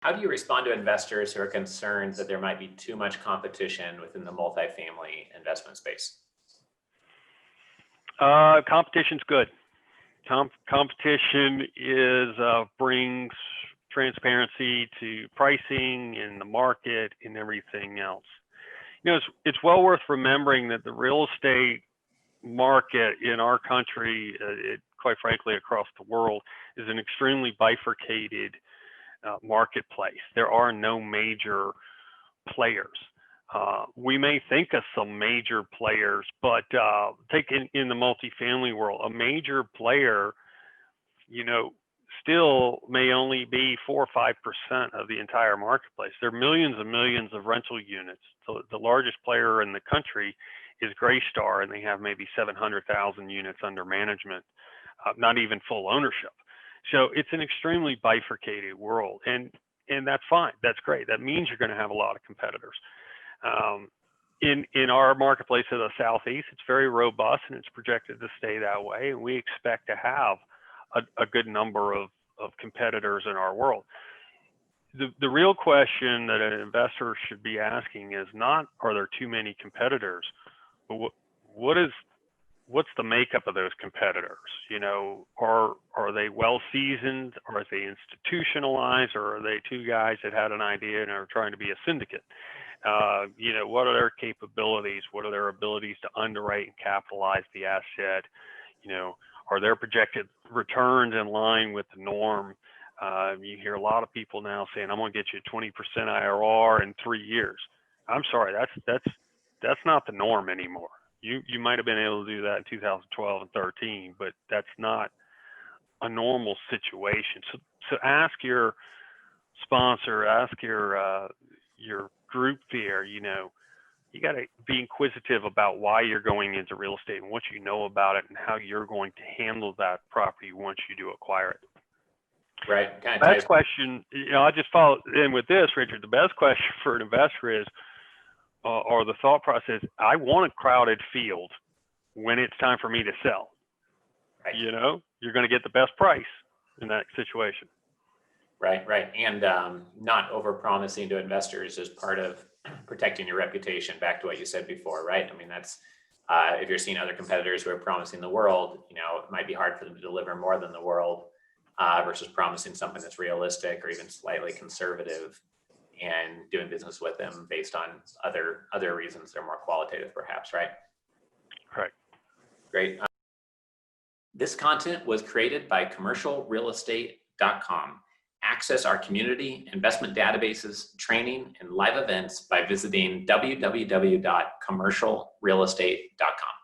How do you respond to investors who are concerned that there might be too much competition within the multifamily investment space? Competition's good. Competition brings transparency to pricing and the market and everything else. It's well worth remembering that the real estate market in our country, quite frankly across the world, is an extremely bifurcated marketplace. There are no major players. We may think of some major players, but take in the multifamily world, a major player, still may only be 4 or 5% of the entire marketplace. There are millions and millions of rental units. So the largest player in the country is Greystar, and they have maybe 700,000 units under management, not even full ownership. So it's an extremely bifurcated world, and that's fine. That's great. That means you're going to have a lot of competitors. In our marketplace of the Southeast, it's very robust and it's projected to stay that way. And we expect to have a good number of competitors in our world. The real question that an investor should be asking is not, are there too many competitors, but what's the makeup of those competitors? Are they well seasoned? Are they institutionalized? Or are they two guys that had an idea and are trying to be a syndicate? What are their capabilities? What are their abilities to underwrite and capitalize the asset? Are their projected returns in line with the norm? You hear a lot of people now saying, I'm going to get you a 20% IRR in 3 years. I'm sorry, that's not the norm anymore. You might have been able to do that in 2012 and 13, but that's not a normal situation. So ask your sponsor, ask your group there, you got to be inquisitive about why you're going into real estate and what you know about it and how you're going to handle that property once you do acquire it. Right. Best question, I'll just follow in with this, Richard. The best question for an investor is, or the thought process, I want a crowded field when it's time for me to sell. Right. You're going to get the best price in that situation. Right. And not over-promising to investors is part of protecting your reputation, back to what you said before, right? I mean, that's, if you're seeing other competitors who are promising the world, it might be hard for them to deliver more than the world versus promising something that's realistic or even slightly conservative and doing business with them based on other reasons that are more qualitative, perhaps, right? Correct. Great. This content was created by commercialrealestate.com. Access our community, investment databases, training, and live events by visiting www.commercialrealestate.com.